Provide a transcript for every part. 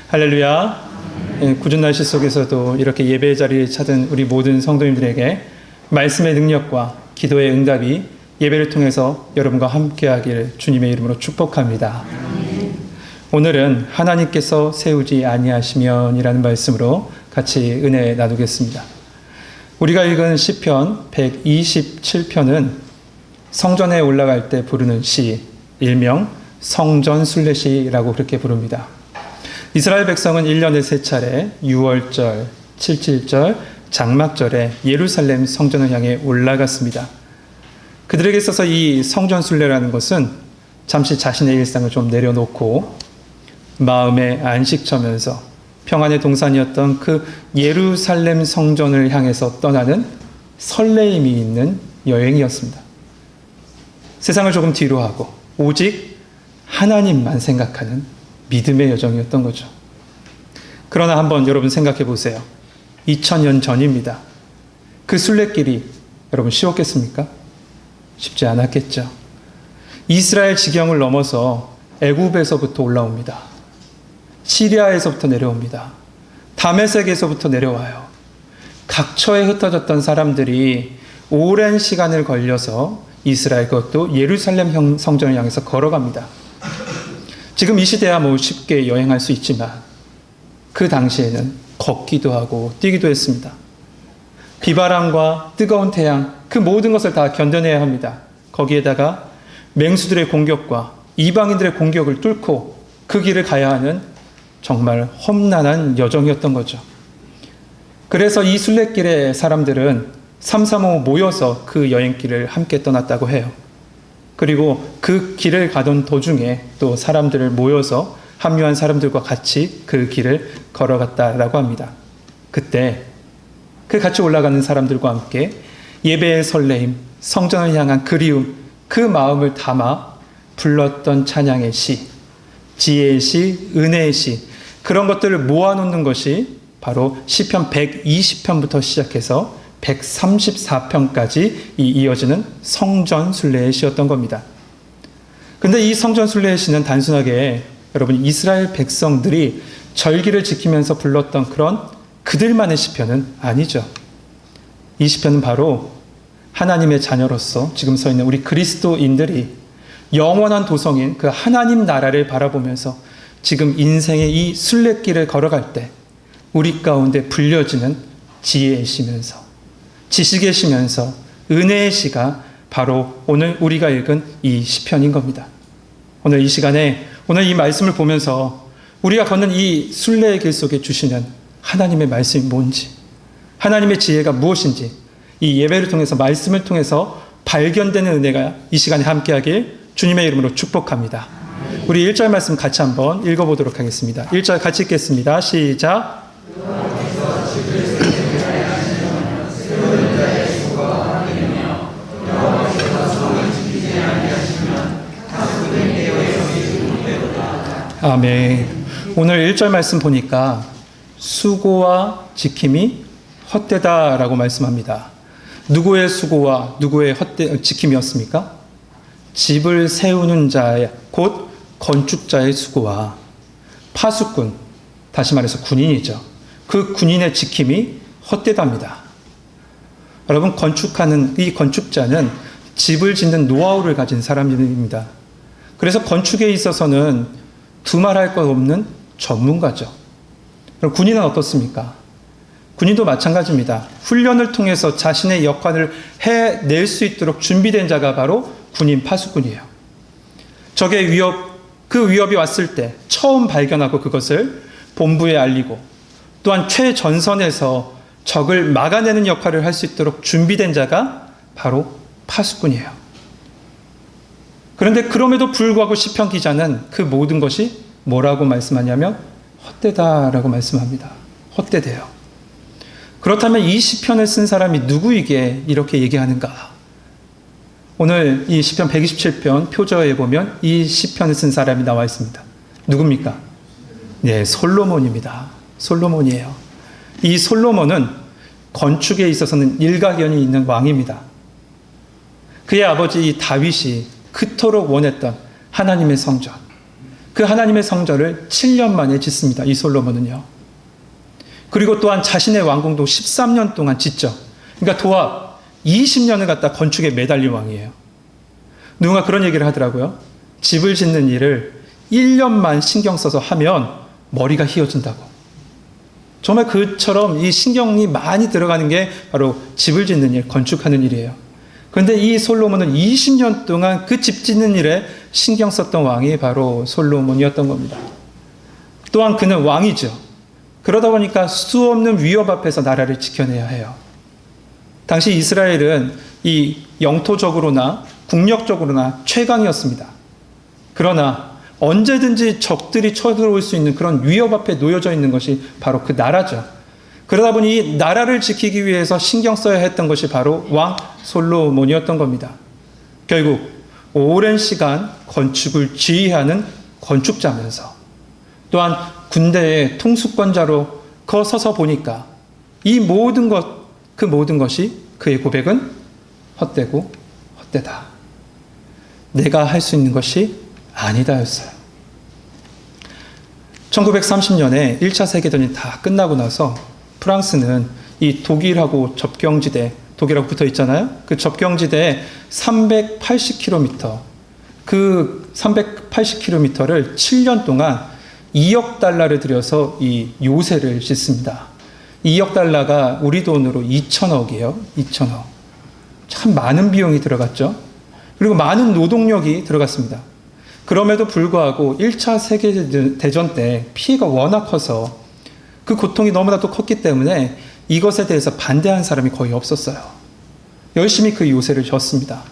할렐루야. 궂은 날씨 속에서도 이렇게 예배 자리에 찾은 우리 모든 성도님들에게 말씀의 능력과 기도의 응답이 예배를 통해서 여러분과 함께하길 주님의 이름으로 축복합니다. 오늘은 하나님께서 세우지 아니하시면이라는 말씀으로 같이 은혜 나누겠습니다. 우리가 읽은 시편 127편은 성전에 올라갈 때 부르는 시, 일명 성전 순례시라고 그렇게 부릅니다. 이스라엘 백성은 1년에 3차례 6월절, 77절, 장막절에 예루살렘 성전을 향해 올라갔습니다. 그들에게 있어서 이 성전 순례라는 것은 잠시 자신의 일상을 좀 내려놓고 마음의 안식처면서 평안의 동산이었던 그 예루살렘 성전을 향해서 떠나는 설레임이 있는 여행이었습니다. 세상을 조금 뒤로 하고 오직 하나님만 생각하는 믿음의 여정이었던 거죠. 그러나 한번 여러분 생각해 보세요. 2000년 전입니다. 그 순례길이 여러분 쉬웠겠습니까? 쉽지 않았겠죠. 이스라엘 지경을 넘어서 애굽에서부터 올라옵니다. 시리아에서부터 내려옵니다. 다메섹에서부터 내려와요. 각처에 흩어졌던 사람들이 오랜 시간을 걸려서 이스라엘 그것도 예루살렘 성전을 향해서 걸어갑니다. 지금 이 시대야 쉽게 여행할 수 있지만 그 당시에는 걷기도 하고 뛰기도 했습니다. 비바람과 뜨거운 태양 그 모든 것을 다 견뎌내야 합니다. 거기에다가 맹수들의 공격과 이방인들의 공격을 뚫고 그 길을 가야 하는 정말 험난한 여정이었던 거죠. 그래서 이 순례길에 사람들은 335 모여서 그 여행길을 함께 떠났다고 해요. 그리고 그 길을 가던 도중에 또 사람들을 모여서 합류한 사람들과 같이 그 길을 걸어갔다라고 합니다. 그때 그 같이 올라가는 사람들과 함께 예배의 설레임, 성전을 향한 그리움, 그 마음을 담아 불렀던 찬양의 시, 지혜의 시, 은혜의 시, 그런 것들을 모아놓는 것이 바로 시편 120편부터 시작해서 134편까지 이어지는 성전 순례의 시였던 겁니다. 근데 이 성전 순례의 시는 단순하게 여러분 이스라엘 백성들이 절기를 지키면서 불렀던 그런 그들만의 시편은 아니죠. 이 시편은 바로 하나님의 자녀로서 지금 서 있는 우리 그리스도인들이 영원한 도성인 그 하나님 나라를 바라보면서 지금 인생의 이 순례길을 걸어갈 때 우리 가운데 불려지는 지혜의 시면서 지식의 시면서 은혜의 시가 바로 오늘 우리가 읽은 이 시편인 겁니다. 오늘 이 시간에 오늘 이 말씀을 보면서 우리가 걷는 이 순례의 길 속에 주시는 하나님의 말씀이 뭔지, 하나님의 지혜가 무엇인지 이 예배를 통해서 말씀을 통해서 발견되는 은혜가 이 시간에 함께하길 주님의 이름으로 축복합니다. 우리 1절 말씀 같이 한번 읽어보도록 하겠습니다. 1절 같이 읽겠습니다. 시작. 아멘. 오늘 1절 말씀 보니까 수고와 지킴이 헛되다라고 말씀합니다. 누구의 수고와 누구의 지킴이었습니까? 집을 세우는 자의 곧 건축자의 수고와 파수꾼, 다시 말해서 군인이죠. 그 군인의 지킴이 헛되답니다. 여러분 건축하는 이 건축자는 집을 짓는 노하우를 가진 사람입니다. 그래서 건축에 있어서는 두말할 것 없는 전문가죠. 그럼 군인은 어떻습니까? 군인도 마찬가지입니다. 훈련을 통해서 자신의 역할을 해낼 수 있도록 준비된 자가 바로 군인 파수꾼이에요. 적의 위협, 그 위협이 왔을 때 처음 발견하고 그것을 본부에 알리고 또한 최전선에서 적을 막아내는 역할을 할 수 있도록 준비된 자가 바로 파수꾼이에요. 그런데 그럼에도 불구하고 시편 기자는 그 모든 것이 뭐라고 말씀하냐면 헛되다라고 말씀합니다. 헛되대요. 그렇다면 이 시편을 쓴 사람이 누구에게 이렇게 얘기하는가? 오늘 이 시편 127편 표저에 보면 이 시편을 쓴 사람이 나와 있습니다. 누굽니까? 네, 솔로몬입니다. 솔로몬이에요. 이 솔로몬은 건축에 있어서는 일가견이 있는 왕입니다. 그의 아버지 다윗이 그토록 원했던 하나님의 성전, 그 하나님의 성전을 7년 만에 짓습니다. 이 솔로몬은요. 그리고 또한 자신의 왕궁도 13년 동안 짓죠. 그러니까 도합 20년을 갖다 건축에 매달린 왕이에요. 누군가 그런 얘기를 하더라고요. 집을 짓는 일을 1년만 신경 써서 하면 머리가 휘어진다고. 정말 그처럼 이 신경이 많이 들어가는 게 바로 집을 짓는 일, 건축하는 일이에요. 그런데 이 솔로몬은 20년 동안 그 집 짓는 일에 신경 썼던 왕이 바로 솔로몬이었던 겁니다. 또한 그는 왕이죠. 그러다 보니까 수없는 위협 앞에서 나라를 지켜내야 해요. 당시 이스라엘은 이 영토적으로나 국력적으로나 최강이었습니다. 그러나 언제든지 적들이 쳐들어올 수 있는 그런 위협 앞에 놓여져 있는 것이 바로 그 나라죠. 그러다 보니 이 나라를 지키기 위해서 신경 써야 했던 것이 바로 왕 솔로몬이었던 겁니다. 결국 오랜 시간 건축을 지휘하는 건축자면서 또한 군대의 통수권자로 서서 보니까 이 모든 것, 그 모든 것이 그의 고백은 헛되고 헛되다. 내가 할 수 있는 것이 아니다였어요. 1930년에 1차 세계대전이 다 끝나고 나서 프랑스는 이 독일하고 접경지대, 독일하고 붙어 있잖아요. 그 접경지대에 380km, 그 380km를 7년 동안 2억 달러를 들여서 이 요새를 짓습니다. 2억 달러가 우리 돈으로 2천억이에요. 2천억. 참 많은 비용이 들어갔죠. 그리고 많은 노동력이 들어갔습니다. 그럼에도 불구하고 1차 세계대전 때 피해가 워낙 커서 그 고통이 너무나도 컸기 때문에 이것에 대해서 반대한 사람이 거의 없었어요. 열심히 그 요새를 졌습니다.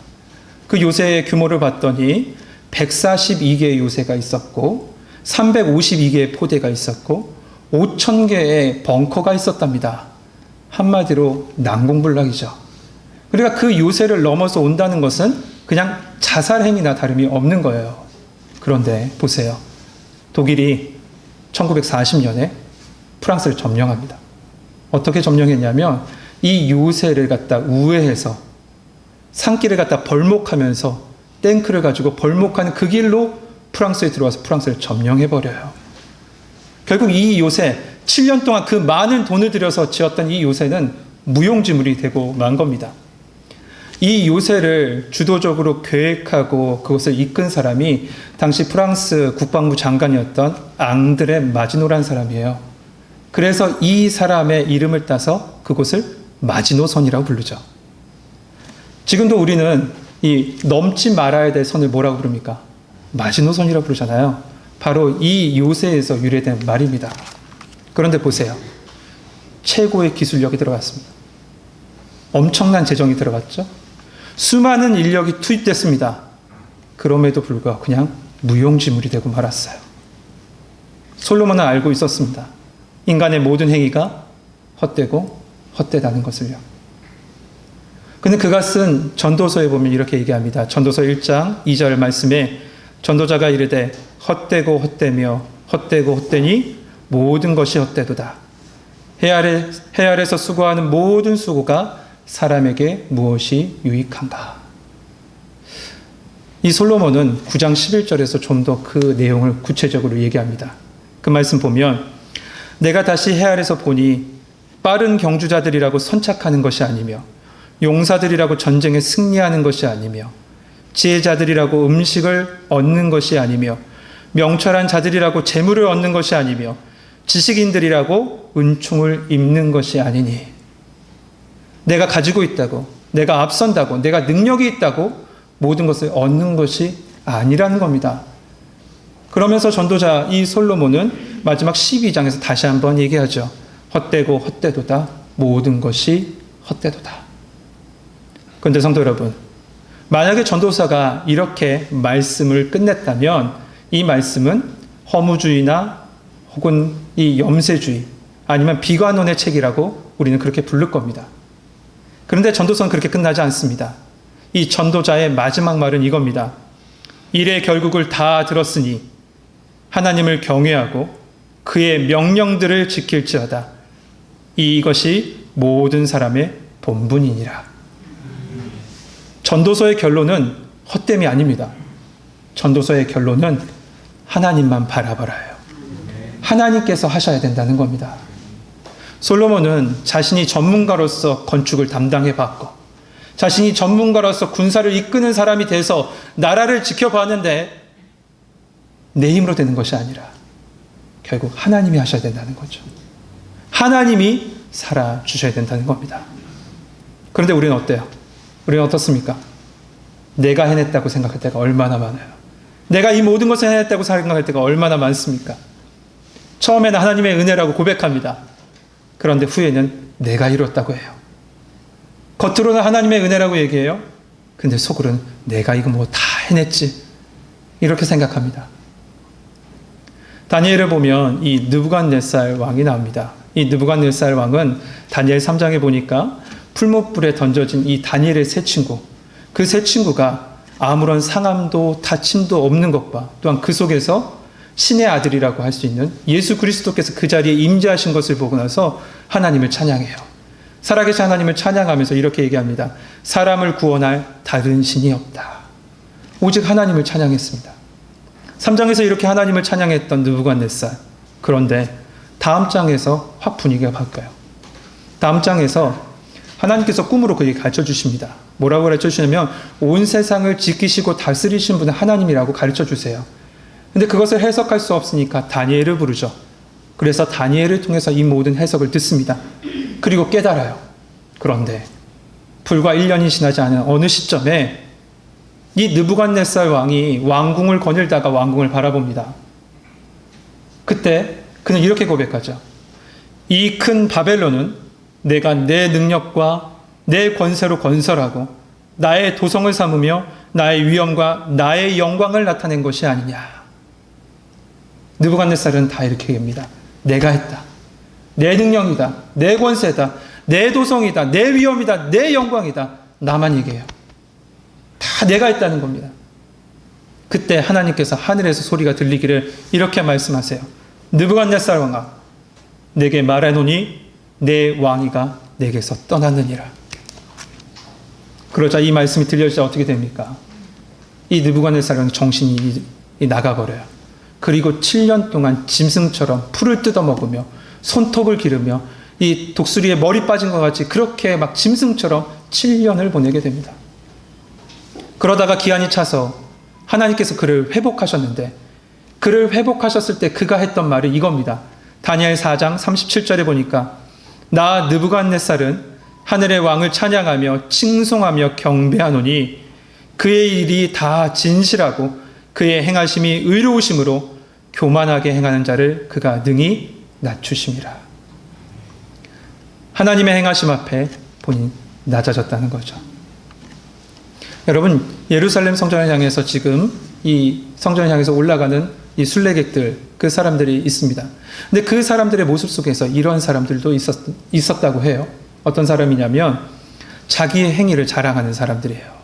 그 요새의 규모를 봤더니 142개의 요새가 있었고 352개의 포대가 있었고 5,000개의 벙커가 있었답니다. 한마디로 난공불락이죠. 그러니까 그 요새를 넘어서 온다는 것은 그냥 자살행위나 다름이 없는 거예요. 그런데 보세요. 독일이 1940년에 프랑스를 점령합니다. 어떻게 점령했냐면 이 요새를 갖다 우회해서 산길을 갖다 벌목하면서 탱크를 가지고 벌목하는 그 길로 프랑스에 들어와서 프랑스를 점령해버려요. 결국 이 요새 7년 동안 그 많은 돈을 들여서 지었던 이 요새는 무용지물이 되고 만 겁니다. 이 요새를 주도적으로 계획하고 그것을 이끈 사람이 당시 프랑스 국방부 장관이었던 앙드레 마지노라는 사람이에요. 그래서 이 사람의 이름을 따서 그곳을 마지노선이라고 부르죠. 지금도 우리는 이 넘지 말아야 될 선을 뭐라고 부릅니까? 마지노선이라고 부르잖아요. 바로 이 요새에서 유래된 말입니다. 그런데 보세요. 최고의 기술력이 들어갔습니다. 엄청난 재정이 들어갔죠. 수많은 인력이 투입됐습니다. 그럼에도 불구하고 그냥 무용지물이 되고 말았어요. 솔로몬은 알고 있었습니다. 인간의 모든 행위가 헛되고 헛되다는 것을요. 근데 그것은 전도서에 보면 이렇게 얘기합니다. 전도서 1장 2절 말씀에 전도자가 이르되 헛되고 헛되며 헛되고 헛되니 모든 것이 헛되도다. 해 아래서 수고하는 모든 수고가 사람에게 무엇이 유익한가. 이 솔로몬은 9장 11절에서 좀 더 그 내용을 구체적으로 얘기합니다. 그 말씀 보면 내가 다시 해 아래서 보니 빠른 경주자들이라고 선착하는 것이 아니며 용사들이라고 전쟁에 승리하는 것이 아니며 지혜자들이라고 음식을 얻는 것이 아니며 명철한 자들이라고 재물을 얻는 것이 아니며 지식인들이라고 은총을 입는 것이 아니니. 내가 가지고 있다고, 내가 앞선다고, 내가 능력이 있다고 모든 것을 얻는 것이 아니라는 겁니다. 그러면서 전도자 이 솔로몬은 마지막 12장에서 다시 한번 얘기하죠. 헛되고 헛되도다. 모든 것이 헛되도다. 그런데 성도 여러분, 만약에 전도사가 이렇게 말씀을 끝냈다면 이 말씀은 허무주의나 혹은 이 염세주의 아니면 비관론의 책이라고 우리는 그렇게 부를 겁니다. 그런데 전도서는 그렇게 끝나지 않습니다. 이 전도자의 마지막 말은 이겁니다. 일의 결국을 다 들었으니 하나님을 경외하고 그의 명령들을 지킬지어다. 이것이 모든 사람의 본분이니라. 전도서의 결론은 헛됨이 아닙니다. 전도서의 결론은 하나님만 바라봐라요. 하나님께서 하셔야 된다는 겁니다. 솔로몬은 자신이 전문가로서 건축을 담당해 봤고, 자신이 전문가로서 군사를 이끄는 사람이 돼서 나라를 지켜봤는데, 내 힘으로 되는 것이 아니라 결국 하나님이 하셔야 된다는 거죠. 하나님이 살아주셔야 된다는 겁니다. 그런데 우리는 어때요? 우리는 어떻습니까? 내가 해냈다고 생각할 때가 얼마나 많아요. 내가 이 모든 것을 해냈다고 생각할 때가 얼마나 많습니까? 처음에는 하나님의 은혜라고 고백합니다. 그런데 후에는 내가 이뤘다고 해요. 겉으로는 하나님의 은혜라고 얘기해요. 근데 속으로는 내가 이거 뭐 다 해냈지, 이렇게 생각합니다. 다니엘을 보면 이 느부갓네살 왕이 나옵니다. 이 느부갓네살 왕은 다니엘 3장에 보니까 풀무불에 던져진 이 다니엘의 세 친구, 그 세 친구가 아무런 상함도 다침도 없는 것과 또한 그 속에서 신의 아들이라고 할 수 있는 예수 그리스도께서 그 자리에 임재하신 것을 보고 나서 하나님을 찬양해요. 살아계신 하나님을 찬양하면서 이렇게 얘기합니다. 사람을 구원할 다른 신이 없다. 오직 하나님을 찬양했습니다. 3장에서 이렇게 하나님을 찬양했던 느부갓네살. 그런데 다음 장에서 확 분위기가 바뀌어요. 다음 장에서 하나님께서 꿈으로 그에게 가르쳐 주십니다. 뭐라고 가르쳐 주시냐면 온 세상을 지키시고 다스리신 분은 하나님이라고 가르쳐 주세요. 근데 그것을 해석할 수 없으니까 다니엘을 부르죠. 그래서 다니엘을 통해서 이 모든 해석을 듣습니다. 그리고 깨달아요. 그런데 불과 1년이 지나지 않은 어느 시점에 이 느부갓네살 왕이 왕궁을 거닐다가 왕궁을 바라봅니다. 그때 그는 이렇게 고백하죠. 이 큰 바벨론은 내가 내 능력과 내 권세로 건설하고 나의 도성을 삼으며 나의 위엄과 나의 영광을 나타낸 것이 아니냐. 느부갓네살은 다 이렇게 얘기합니다. 내가 했다. 내 능력이다. 내 권세다. 내 도성이다. 내 위엄이다. 내 영광이다. 나만 얘기해요. 다 내가 했다는 겁니다. 그때 하나님께서 하늘에서 소리가 들리기를 이렇게 말씀하세요. 느부갓네살 왕아, 내게 말하노니 내 왕위가 내게서 떠났느니라. 그러자 이 말씀이 들려지자 어떻게 됩니까? 이 느부갓네살 왕의 정신이 나가버려요. 그리고 7년 동안 짐승처럼 풀을 뜯어먹으며 손톱을 기르며 이 독수리에 머리 빠진 것 같이 그렇게 막 짐승처럼 7년을 보내게 됩니다. 그러다가 기한이 차서 하나님께서 그를 회복하셨는데, 그를 회복하셨을 때 그가 했던 말이 이겁니다. 다니엘 4장 37절에 보니까 나 느부갓네살은 하늘의 왕을 찬양하며 칭송하며 경배하노니 그의 일이 다 진실하고 그의 행하심이 의로우심으로 교만하게 행하는 자를 그가 능히 낮추심이라. 하나님의 행하심 앞에 본인이 낮아졌다는 거죠. 여러분, 예루살렘 성전을 향해서 지금 이 성전을 향해서 올라가는 이 순례객들, 그 사람들이 있습니다. 근데 그 사람들의 모습 속에서 이런 사람들도 있었다고 해요. 어떤 사람이냐면 자기의 행위를 자랑하는 사람들이에요.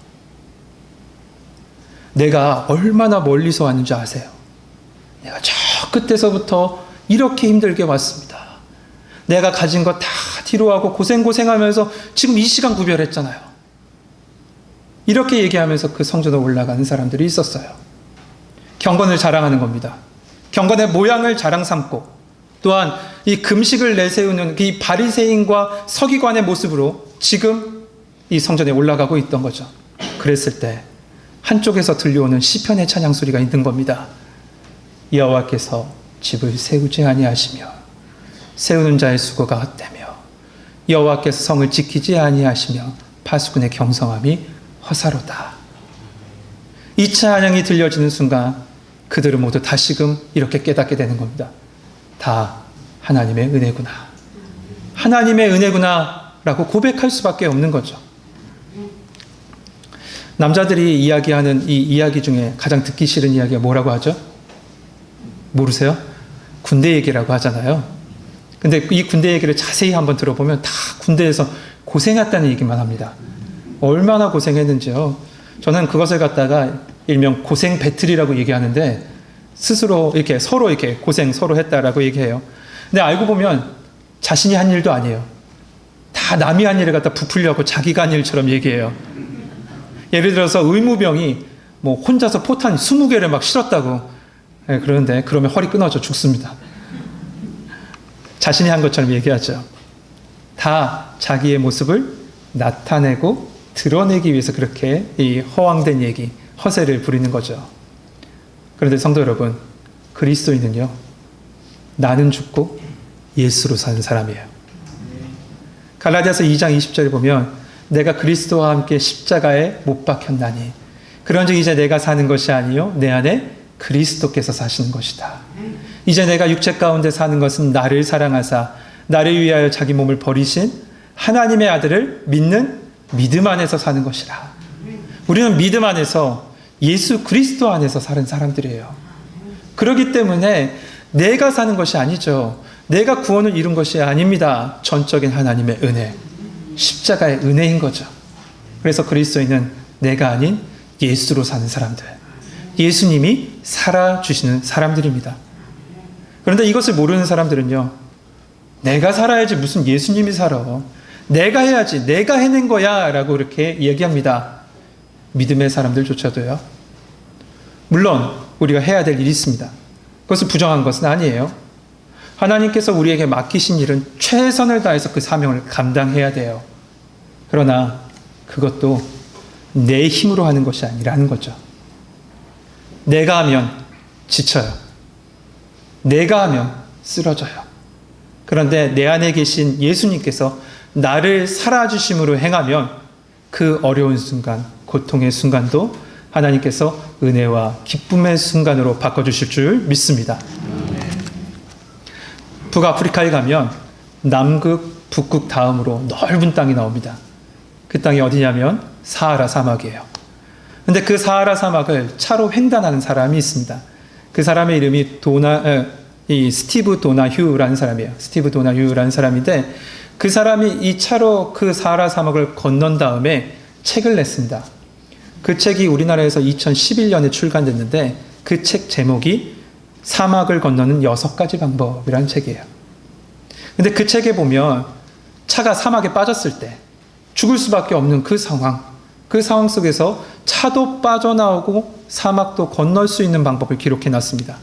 내가 얼마나 멀리서 왔는지 아세요? 내가 저 끝에서부터 이렇게 힘들게 왔습니다. 내가 가진 거 다 뒤로 하고 고생하면서 지금 이 시간 구별했잖아요. 이렇게 얘기하면서 그 성전에 올라가는 사람들이 있었어요. 경건을 자랑하는 겁니다. 경건의 모양을 자랑 삼고 또한 이 금식을 내세우는 이 바리새인과 서기관의 모습으로 지금 이 성전에 올라가고 있던 거죠. 그랬을 때 한쪽에서 들려오는 시편의 찬양 소리가 있는 겁니다. 여호와께서 집을 세우지 아니하시며 세우는 자의 수고가 헛되며 여호와께서 성을 지키지 아니하시며 파수꾼의 경성함이 허사로다. 이 찬양이 들려지는 순간 그들은 모두 다시금 이렇게 깨닫게 되는 겁니다. 다 하나님의 은혜구나. 하나님의 은혜구나 라고 고백할 수밖에 없는 거죠. 남자들이 이야기하는 이 이야기 중에 가장 듣기 싫은 이야기가 뭐라고 하죠? 모르세요? 군대 얘기라고 하잖아요. 근데 이 군대 얘기를 자세히 한번 들어보면 다 군대에서 고생했다는 얘기만 합니다. 얼마나 고생했는지요. 저는 그것을 갖다가 일명 고생 배틀이라고 얘기하는데 스스로 이렇게 서로 이렇게 고생 서로 했다라고 얘기해요. 근데 알고 보면 자신이 한 일도 아니에요. 다 남이 한 일을 갖다 부풀려고 자기가 한 일처럼 얘기해요. 예를 들어서 의무병이 뭐 혼자서 포탄 20개를 막 실었다고 그런데 그러면 허리 끊어져 죽습니다. 자신이 한 것처럼 얘기하죠. 다 자기의 모습을 나타내고 드러내기 위해서 그렇게 이 허황된 얘기, 허세를 부리는 거죠. 그런데 성도 여러분, 그리스도인은요, 나는 죽고 예수로 사는 사람이에요. 갈라디아서 2장 20절에 보면 내가 그리스도와 함께 십자가에 못 박혔나니 그런즉 이제 내가 사는 것이 아니요 내 안에 그리스도께서 사시는 것이다. 이제 내가 육체 가운데 사는 것은 나를 사랑하사 나를 위하여 자기 몸을 버리신 하나님의 아들을 믿는 믿음 안에서 사는 것이라. 우리는 믿음 안에서 예수 그리스도 안에서 사는 사람들이에요. 그렇기 때문에 내가 사는 것이 아니죠. 내가 구원을 이룬 것이 아닙니다. 전적인 하나님의 은혜, 십자가의 은혜인 거죠. 그래서 그리스도인은 내가 아닌 예수로 사는 사람들, 예수님이 살아주시는 사람들입니다. 그런데 이것을 모르는 사람들은요, 내가 살아야지 무슨 예수님이 살아, 내가 해야지, 내가 해낸 거야 라고 이렇게 얘기합니다. 믿음의 사람들조차도요. 물론 우리가 해야 될 일이 있습니다. 그것을 부정한 것은 아니에요. 하나님께서 우리에게 맡기신 일은 최선을 다해서 그 사명을 감당해야 돼요. 그러나 그것도 내 힘으로 하는 것이 아니라는 거죠. 내가 하면 지쳐요. 내가 하면 쓰러져요. 그런데 내 안에 계신 예수님께서 나를 살아주심으로 행하면 그 어려운 순간, 고통의 순간도 하나님께서 은혜와 기쁨의 순간으로 바꿔주실 줄 믿습니다. 북아프리카에 가면 남극, 북극 다음으로 넓은 땅이 나옵니다. 그 땅이 어디냐면 사하라 사막이에요. 근데 그 사하라 사막을 차로 횡단하는 사람이 있습니다. 그 사람의 이름이 스티브 도나휴라는 사람이에요. 스티브 도나휴라는 사람인데 그 사람이 이 차로 그 사하라 사막을 건넌 다음에 책을 냈습니다. 그 책이 우리나라에서 2011년에 출간됐는데 그 책 제목이 사막을 건너는 6가지 방법이라는 책이에요. 근데 그 책에 보면 차가 사막에 빠졌을 때 죽을 수밖에 없는 그 상황 속에서 차도 빠져나오고 사막도 건널 수 있는 방법을 기록해 놨습니다.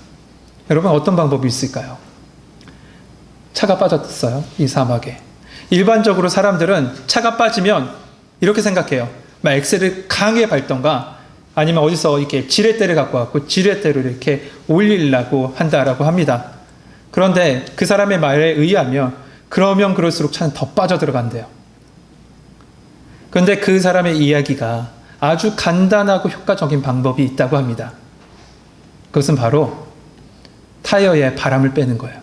여러분 어떤 방법이 있을까요? 차가 빠졌어요. 이 사막에. 일반적으로 사람들은 차가 빠지면 이렇게 생각해요. 막 엑셀을 강하게 밟던가 아니면 어디서 이렇게 지렛대를 갖고 왔고 지렛대로 이렇게 올리려고 한다라고 합니다. 그런데 그 사람의 말에 의하면 그러면 그럴수록 차는 더 빠져들어간대요. 그런데 그 사람의 이야기가 아주 간단하고 효과적인 방법이 있다고 합니다. 그것은 바로 타이어에 바람을 빼는 거예요.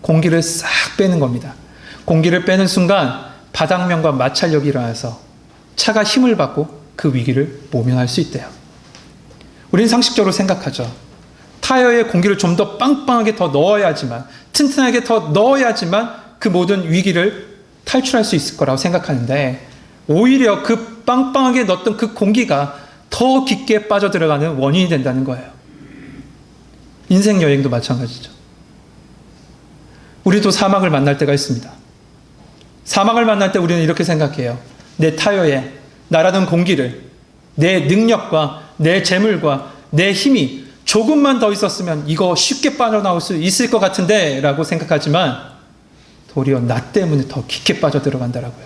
공기를 싹 빼는 겁니다. 공기를 빼는 순간 바닥면과 마찰력이 일어나서 차가 힘을 받고 그 위기를 모면할 수 있대요. 우리는 상식적으로 생각하죠. 타이어에 공기를 좀 더 빵빵하게 더 넣어야지만, 튼튼하게 더 넣어야지만 그 모든 위기를 탈출할 수 있을 거라고 생각하는데 오히려 그 빵빵하게 넣었던 그 공기가 더 깊게 빠져들어가는 원인이 된다는 거예요. 인생 여행도 마찬가지죠. 우리도 사막을 만날 때가 있습니다. 사막을 만날 때 우리는 이렇게 생각해요. 내 타이어에 나라는 공기를, 내 능력과 내 재물과 내 힘이 조금만 더 있었으면 이거 쉽게 빠져나올 수 있을 것 같은데 라고 생각하지만 도리어 나 때문에 더 깊게 빠져들어간다라고요.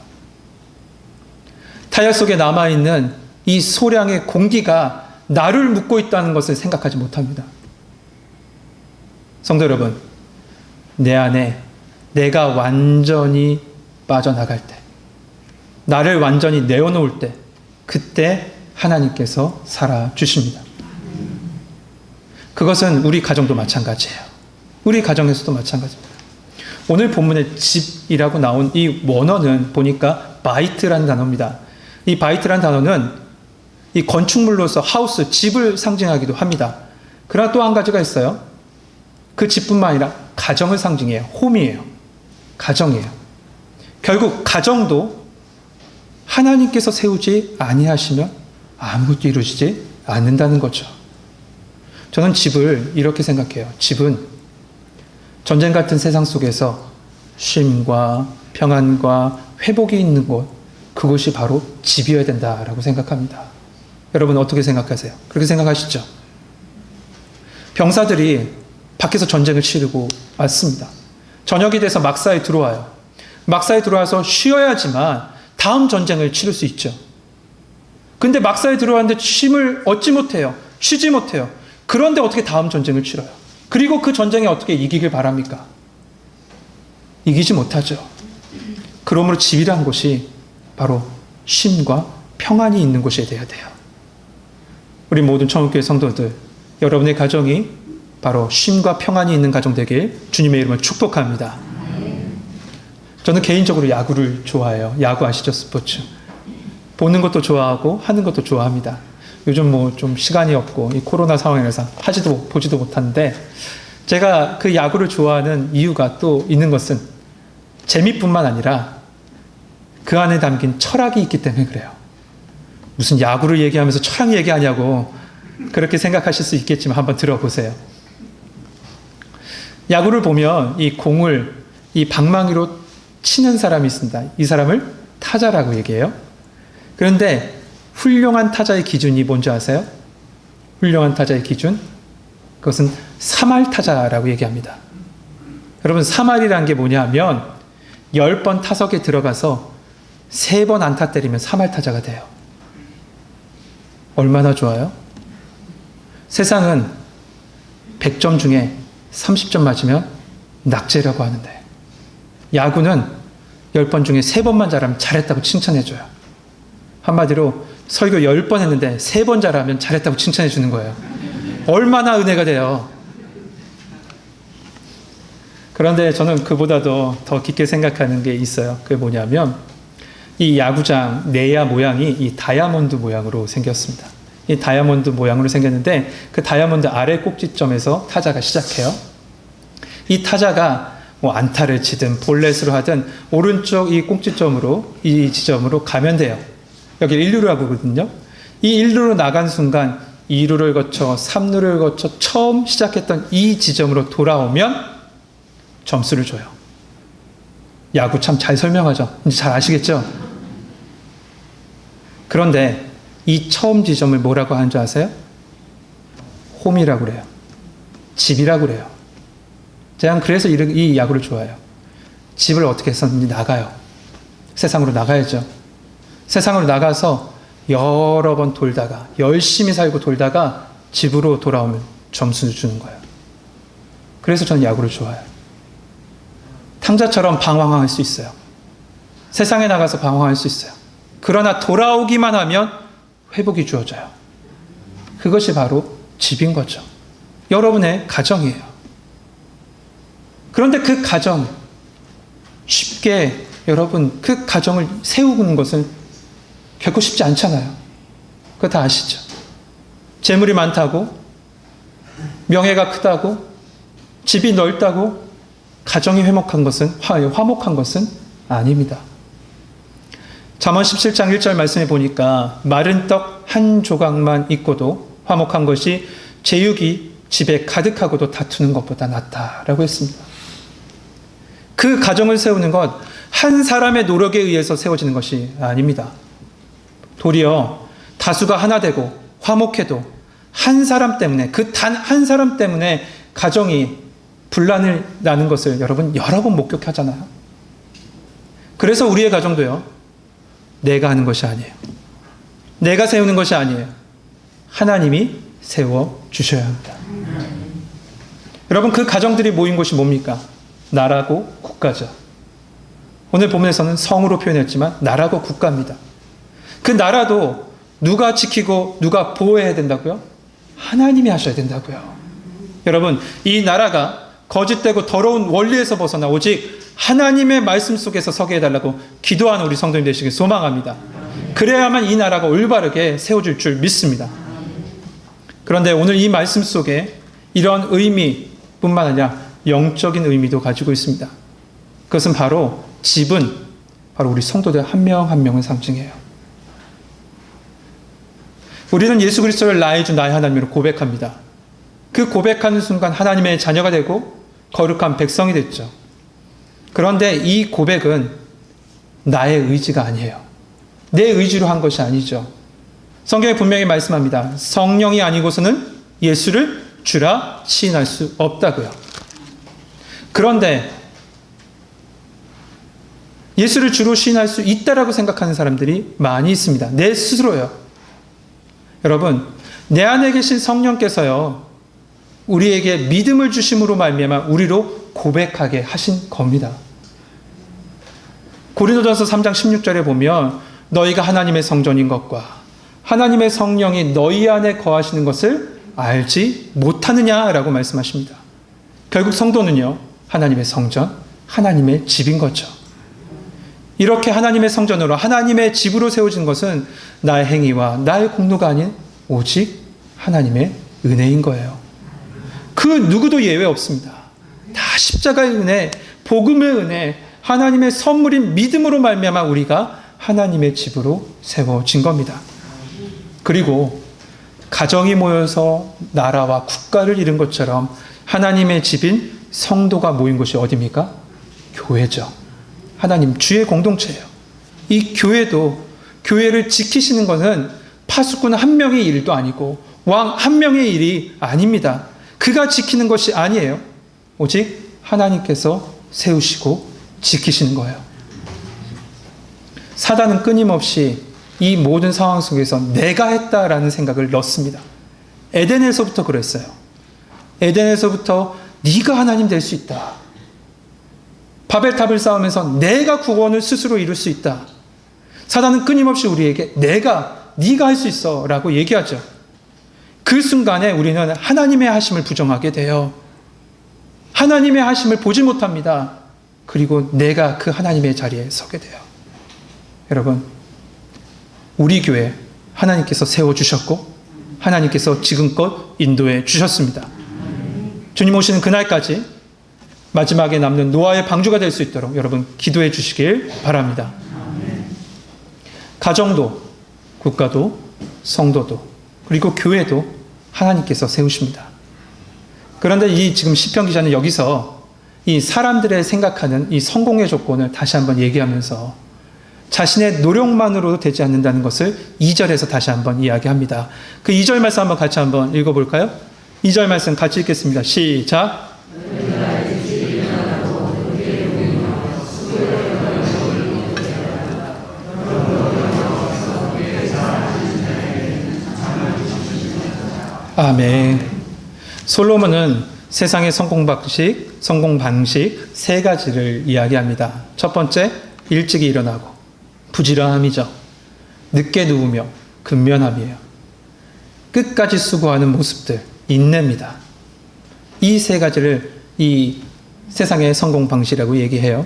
타이어 속에 남아있는 이 소량의 공기가 나를 묶고 있다는 것을 생각하지 못합니다. 성도 여러분, 내 안에 내가 완전히 빠져나갈 때, 나를 완전히 내어놓을 때, 그때 하나님께서 살아주십니다. 그것은 우리 가정도 마찬가지예요. 우리 가정에서도 마찬가지입니다. 오늘 본문에 집이라고 나온 이 원어는 보니까 바이트라는 단어입니다. 이 바이트라는 단어는 이 건축물로서 하우스, 집을 상징하기도 합니다. 그러나 또 한 가지가 있어요. 그 집뿐만 아니라 가정을 상징해요. 홈이에요. 가정이에요. 결국 가정도 하나님께서 세우지 아니하시면 아무것도 이루어지지 않는다는 거죠. 저는 집을 이렇게 생각해요. 집은 전쟁 같은 세상 속에서 쉼과 평안과 회복이 있는 곳, 그것이 바로 집이어야 된다라고 생각합니다. 여러분 어떻게 생각하세요? 그렇게 생각하시죠? 병사들이 밖에서 전쟁을 치르고 왔습니다. 저녁이 돼서 막사에 들어와요. 막사에 들어와서 쉬어야지만 다음 전쟁을 치를 수 있죠. 근데 막사에 들어왔는데 쉼을 얻지 못해요. 쉬지 못해요. 그런데 어떻게 다음 전쟁을 치러요? 그리고 그 전쟁에 어떻게 이기길 바랍니까? 이기지 못하죠. 그러므로 집이란 곳이 바로 쉼과 평안이 있는 곳이 되어야 돼요. 우리 모든 천국교회 성도들, 여러분의 가정이 바로 쉼과 평안이 있는 가정 되길 주님의 이름으로 축복합니다. 저는 개인적으로 야구를 좋아해요. 야구 아시죠? 스포츠. 보는 것도 좋아하고 하는 것도 좋아합니다. 요즘 뭐 좀 시간이 없고 이 코로나 상황이라서 보지도 못하는데, 제가 그 야구를 좋아하는 이유가 또 있는 것은 재미뿐만 아니라 그 안에 담긴 철학이 있기 때문에 그래요. 무슨 야구를 얘기하면서 철학 얘기하냐고 그렇게 생각하실 수 있겠지만 한번 들어보세요. 야구를 보면 이 공을 이 방망이로 치는 사람이 있습니다. 이 사람을 타자라고 얘기해요. 그런데 훌륭한 타자의 기준이 뭔지 아세요? 훌륭한 타자의 기준? 그것은 3할 타자라고 얘기합니다. 여러분, 3할이라는 게 뭐냐면 10번 타석에 들어가서 3번 안타 때리면 3할 타자가 돼요. 얼마나 좋아요? 세상은 100점 중에 30점 맞으면 낙제라고 하는데, 야구는 10번 중에 3번만 잘하면 잘했다고 칭찬해줘요. 한마디로 설교 10번 했는데 3번 잘하면 잘했다고 칭찬해 주는 거예요. 얼마나 은혜가 돼요. 그런데 저는 그보다도 더 깊게 생각하는 게 있어요. 그게 뭐냐면 이 야구장 내야 모양이 이 다이아몬드 모양으로 생겼습니다. 이 다이아몬드 모양으로 생겼는데 그 다이아몬드 아래 꼭지점에서 타자가 시작해요. 이 타자가 뭐 안타를 치든 볼넷으로 하든 오른쪽 이 꼭지점으로, 이 지점으로 가면 돼요. 여기 1루라고 하거든요. 이 1루로 나간 순간 2루를 거쳐 3루를 거쳐 처음 시작했던 이 지점으로 돌아오면 점수를 줘요. 야구 참 잘 설명하죠. 이제 잘 아시겠죠? 그런데 이 처음 지점을 뭐라고 하는 줄 아세요? 홈이라고 그래요. 집이라고 그래요. 제가 그래서 이 야구를 좋아해요. 집을 어떻게 했었는지 나가요. 세상으로 나가야죠. 세상으로 나가서 여러 번 돌다가, 열심히 살고 돌다가 집으로 돌아오면 점수를 주는 거예요. 그래서 저는 야구를 좋아해요. 탕자처럼 방황할 수 있어요. 세상에 나가서 방황할 수 있어요. 그러나 돌아오기만 하면 회복이 주어져요. 그것이 바로 집인 거죠. 여러분의 가정이에요. 그런데 그 가정, 쉽게 여러분 그 가정을 세우는 것은 결코 쉽지 않잖아요. 그거 다 아시죠? 재물이 많다고, 명예가 크다고, 집이 넓다고 가정이 화목한 것은 아닙니다. 잠언 17장 1절 말씀에 보니까 마른 떡 한 조각만 있고도 화목한 것이 제육이 집에 가득하고도 다투는 것보다 낫다라고 했습니다. 그 가정을 세우는 것, 한 사람의 노력에 의해서 세워지는 것이 아닙니다. 도리어 다수가 하나 되고 화목해도 한 사람 때문에, 그 단 한 사람 때문에 가정이 분란을 나는 것을 여러분 여러 번 목격하잖아요. 그래서 우리의 가정도요, 내가 하는 것이 아니에요. 내가 세우는 것이 아니에요. 하나님이 세워주셔야 합니다. 여러분, 그 가정들이 모인 곳이 뭡니까? 나라고 국가죠. 오늘 본문에서는 성으로 표현했지만 나라고 국가입니다. 그 나라도 누가 지키고 누가 보호해야 된다고요? 하나님이 하셔야 된다고요. 여러분, 이 나라가 거짓되고 더러운 원리에서 벗어나 오직 하나님의 말씀 속에서 서게 해달라고 기도하는 우리 성도님 되시길 소망합니다. 그래야만 이 나라가 올바르게 세워질 줄 믿습니다. 그런데 오늘 이 말씀 속에 이런 의미뿐만 아니라 영적인 의미도 가지고 있습니다. 그것은 바로 집은 바로 우리 성도들 한 명 한 명을 상징해요. 우리는 예수 그리스도를 나의 주 나의 하나님으로 고백합니다. 그 고백하는 순간 하나님의 자녀가 되고 거룩한 백성이 됐죠. 그런데 이 고백은 나의 의지가 아니에요. 내 의지로 한 것이 아니죠. 성경에 분명히 말씀합니다. 성령이 아니고서는 예수를 주라 시인할 수 없다고요. 그런데 예수를 주로 시인할 수 있다라고 생각하는 사람들이 많이 있습니다. 내 스스로요. 여러분, 내 안에 계신 성령께서요, 우리에게 믿음을 주심으로 말미암아 우리로 고백하게 하신 겁니다. 고린도전서 3장 16절에 보면 너희가 하나님의 성전인 것과 하나님의 성령이 너희 안에 거하시는 것을 알지 못하느냐라고 말씀하십니다. 결국 성도는요, 하나님의 성전, 하나님의 집인 거죠. 이렇게 하나님의 성전으로 하나님의 집으로 세워진 것은 나의 행위와 나의 공로가 아닌 오직 하나님의 은혜인 거예요. 그 누구도 예외 없습니다. 다 십자가의 은혜, 복음의 은혜, 하나님의 선물인 믿음으로 말미암아 우리가 하나님의 집으로 세워진 겁니다. 그리고 가정이 모여서 나라와 국가를 이룬 것처럼 하나님의 집인 성도가 모인 곳이 어디입니까? 교회죠. 하나님 주의 공동체예요. 이 교회를 지키시는 것은 파수꾼 한 명의 일도 아니고 왕 한 명의 일이 아닙니다. 그가 지키는 것이 아니에요. 오직 하나님께서 세우시고 지키시는 거예요. 사단은 끊임없이 이 모든 상황 속에서 내가 했다라는 생각을 넣습니다. 에덴에서부터 그랬어요. 에덴에서부터 네가 하나님 될 수 있다. 바벨탑을 쌓으면서 내가 구원을 스스로 이룰 수 있다. 사단은 끊임없이 우리에게 네가 할 수 있어 라고 얘기하죠. 그 순간에 우리는 하나님의 하심을 부정하게 돼요. 하나님의 하심을 보지 못합니다. 그리고 내가 그 하나님의 자리에 서게 돼요. 여러분, 우리 교회 하나님께서 세워주셨고 하나님께서 지금껏 인도해 주셨습니다. 주님 오시는 그날까지 마지막에 남는 노아의 방주가 될 수 있도록 여러분 기도해 주시길 바랍니다. 가정도, 국가도, 성도도, 그리고 교회도 하나님께서 세우십니다. 그런데 이 지금 시편 기자는 여기서 이 사람들의 생각하는 이 성공의 조건을 다시 한번 얘기하면서 자신의 노력만으로도 되지 않는다는 것을 2절에서 다시 한번 이야기합니다. 그 2절 말씀 한번 같이 한번 읽어볼까요? 2절 말씀 같이 읽겠습니다. 시작. 아멘. 솔로몬은 세상의 성공 방식 세 가지를 이야기합니다. 첫 번째, 일찍이 일어나고 부지런함이죠. 늦게 누우며 근면함이에요. 끝까지 수고하는 모습들, 인내입니다. 이 세 가지를 이 세상의 성공 방식이라고 얘기해요.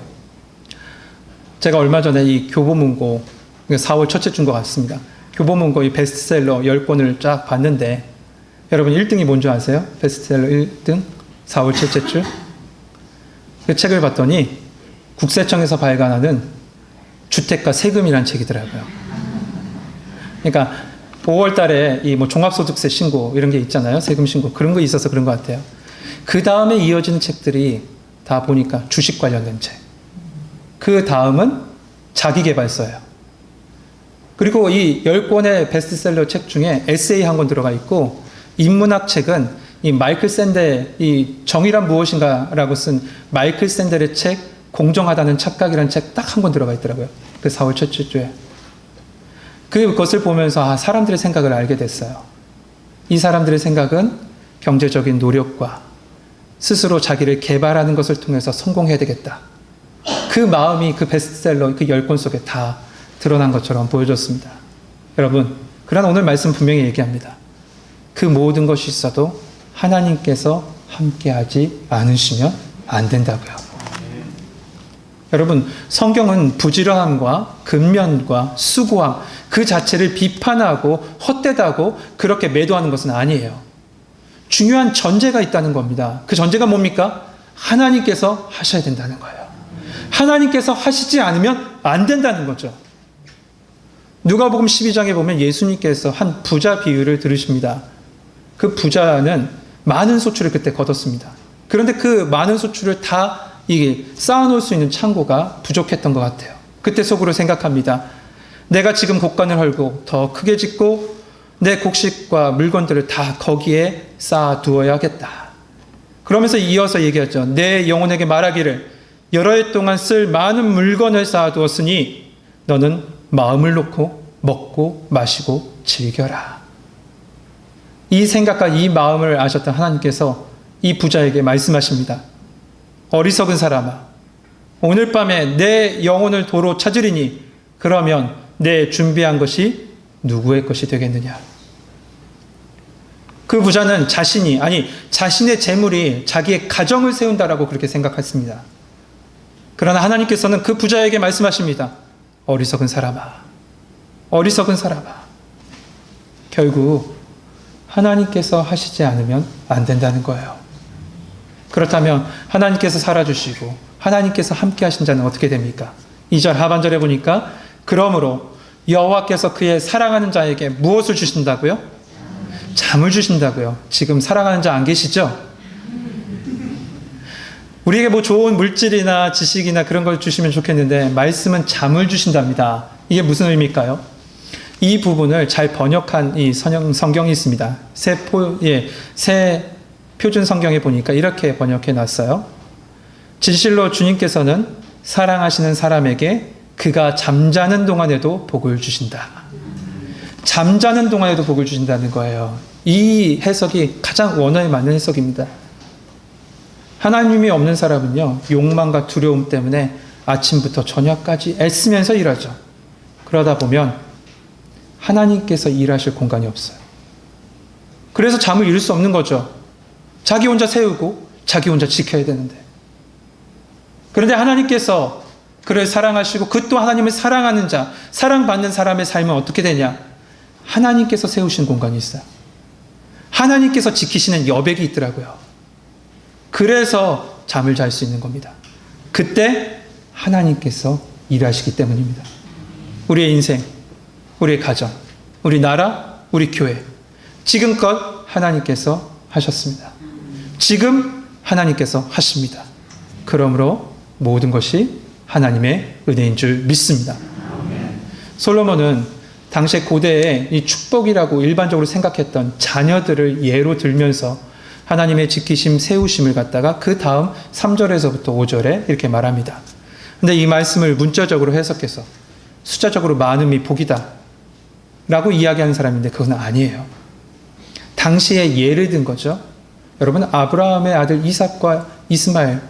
제가 얼마 전에 이 교보문고 4월 첫째 주인 것 같습니다. 교보문고 이 베스트셀러 10권을 쫙 봤는데 여러분 1등이 뭔지 아세요? 베스트셀러 1등 4월 첫째 주. 그 책을 봤더니 국세청에서 발간하는 주택가 세금이라는 책이더라고요. 그러니까 5월 달에 이 뭐 종합소득세 신고 이런 게 있잖아요. 세금 신고. 그런 거 있어서 그런 것 같아요. 그 다음에 이어지는 책들이 다 보니까 주식 관련된 책. 그 다음은 자기계발서예요. 그리고 이 10권의 베스트셀러 책 중에 에세이 한 권 들어가 있고 인문학 책은 이 마이클 샌델, 이 정의란 무엇인가라고 쓴 마이클 샌델의 책 공정하다는 착각이라는 책 딱 한 권 들어가 있더라고요. 그 4월 첫째 주에. 그것을 보면서 사람들의 생각을 알게 됐어요. 이 사람들의 생각은 경제적인 노력과 스스로 자기를 개발하는 것을 통해서 성공해야 되겠다. 그 마음이 그 베스트셀러 그 10권 속에 다 드러난 것처럼 보여졌습니다. 여러분, 그러나 오늘 말씀 분명히 얘기합니다. 그 모든 것이 있어도 하나님께서 함께하지 않으시면 안 된다고요. 여러분, 성경은 부지런함과 근면과 수고함 그 자체를 비판하고 헛되다고 그렇게 매도하는 것은 아니에요. 중요한 전제가 있다는 겁니다. 그 전제가 뭡니까? 하나님께서 하셔야 된다는 거예요. 하나님께서 하시지 않으면 안 된다는 거죠. 누가복음 12장에 보면 예수님께서 한 부자 비유를 들으십니다. 그 부자는 많은 소출을 그때 거뒀습니다. 그런데 그 많은 소출을 다 이게 쌓아놓을 수 있는 창고가 부족했던 것 같아요. 그때 속으로 생각합니다. 내가 지금 곡간을 헐고 더 크게 짓고 내 곡식과 물건들을 다 거기에 쌓아두어야겠다. 그러면서 이어서 얘기하죠. 내 영혼에게 말하기를 여러 해 동안 쓸 많은 물건을 쌓아두었으니 너는 마음을 놓고 먹고 마시고 즐겨라. 이 생각과 이 마음을 아셨던 하나님께서 이 부자에게 말씀하십니다. 어리석은 사람아, 오늘 밤에 내 영혼을 도로 찾으리니 그러면 내 준비한 것이 누구의 것이 되겠느냐. 그 부자는 자신의 재물이 자기의 가정을 세운다라고 그렇게 생각했습니다. 그러나 하나님께서는 그 부자에게 말씀하십니다. 어리석은 사람아, 어리석은 사람아. 결국 하나님께서 하시지 않으면 안 된다는 거예요. 그렇다면 하나님께서 살아주시고 하나님께서 함께 하신 자는 어떻게 됩니까? 2절 하반절에 보니까 그러므로 여호와께서 그의 사랑하는 자에게 무엇을 주신다고요? 잠을 주신다고요. 지금 사랑하는 자 안 계시죠? 우리에게 뭐 좋은 물질이나 지식이나 그런 걸 주시면 좋겠는데 말씀은 잠을 주신답니다. 이게 무슨 의미일까요? 이 부분을 잘 번역한 이 성경이 있습니다. 새 표준 성경에 보니까 이렇게 번역해 놨어요. 진실로 주님께서는 사랑하시는 사람에게 그가 잠자는 동안에도 복을 주신다. 잠자는 동안에도 복을 주신다는 거예요. 이 해석이 가장 원어에 맞는 해석입니다. 하나님이 없는 사람은요, 욕망과 두려움 때문에 아침부터 저녁까지 애쓰면서 일하죠. 그러다 보면 하나님께서 일하실 공간이 없어요. 그래서 잠을 이룰 수 없는 거죠. 자기 혼자 세우고 자기 혼자 지켜야 되는데. 그런데 하나님께서 그를 사랑하시고 그 또 하나님을 사랑하는 자, 사랑받는 사람의 삶은 어떻게 되냐? 하나님께서 세우신 공간이 있어요. 하나님께서 지키시는 여백이 있더라고요. 그래서 잠을 잘 수 있는 겁니다. 그때 하나님께서 일하시기 때문입니다. 우리의 인생, 우리의 가정, 우리 나라, 우리 교회, 지금껏 하나님께서 하셨습니다. 지금 하나님께서 하십니다. 그러므로 모든 것이 하나님의 은혜인 줄 믿습니다. 솔로몬은 당시에 고대에 이 축복이라고 일반적으로 생각했던 자녀들을 예로 들면서 하나님의 지키심, 세우심을 갖다가 그 다음 3절에서부터 5절에 이렇게 말합니다. 근데 이 말씀을 문자적으로 해석해서 숫자적으로 많음이 복이다 라고 이야기하는 사람인데 그건 아니에요. 당시에 예를 든 거죠. 여러분, 아브라함의 아들 이삭과 이스마엘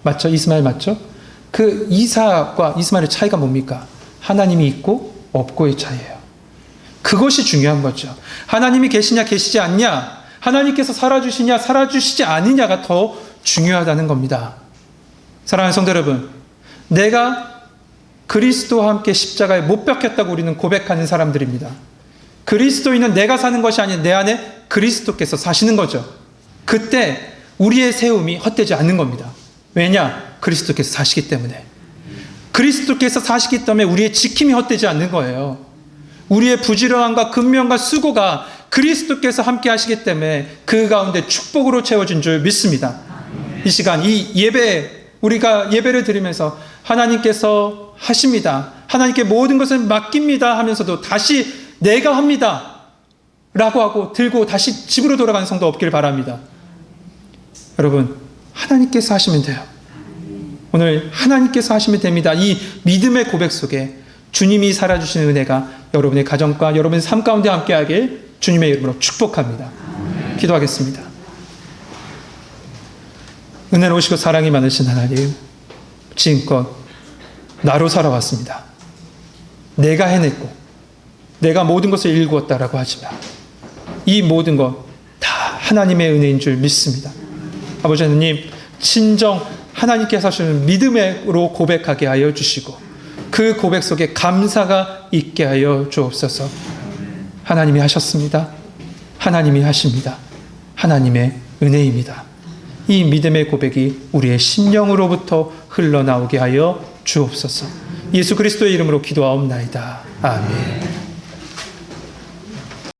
맞죠? 이스마엘 맞죠? 그 이삭과 이스마엘의 차이가 뭡니까? 하나님이 있고 없고의 차이예요. 그것이 중요한 거죠. 하나님이 계시냐 계시지 않냐, 하나님께서 살아주시냐 살아주시지 않느냐가 더 중요하다는 겁니다. 사랑하는 성도 여러분, 내가 그리스도와 함께 십자가에 못 박혔다고 우리는 고백하는 사람들입니다. 그리스도인은 내가 사는 것이 아닌 내 안에 그리스도께서 사시는 거죠. 그때 우리의 세움이 헛되지 않는 겁니다. 왜냐? 그리스도께서 사시기 때문에. 그리스도께서 사시기 때문에 우리의 지킴이 헛되지 않는 거예요. 우리의 부지런함과 근면과 수고가 그리스도께서 함께 하시기 때문에 그 가운데 축복으로 채워진 줄 믿습니다. 이 시간 이 예배, 우리가 예배를 드리면서 하나님께서 하십니다, 하나님께 모든 것을 맡깁니다 하면서도 다시 내가 합니다 라고 하고 들고 다시 집으로 돌아가는 성도 없길 바랍니다. 여러분, 하나님께서 하시면 돼요. 오늘 하나님께서 하시면 됩니다. 이 믿음의 고백 속에 주님이 살아주시는 은혜가 여러분의 가정과 여러분의 삶 가운데 함께하길 주님의 이름으로 축복합니다. 기도하겠습니다. 은혜로우시고 사랑이 많으신 하나님, 지금껏 나로 살아왔습니다. 내가 해냈고 내가 모든 것을 일구었다라고 하지만 이 모든 것 다 하나님의 은혜인 줄 믿습니다. 아버지 하나님, 친정 하나님께서 하시는 믿음으로 고백하게 하여 주시고 그 고백 속에 감사가 있게 하여 주옵소서. 하나님이 하셨습니다. 하나님이 하십니다. 하나님의 은혜입니다. 이 믿음의 고백이 우리의 심령으로부터 흘러나오게 하여 주옵소서. 예수 그리스도의 이름으로 기도하옵나이다. 아멘.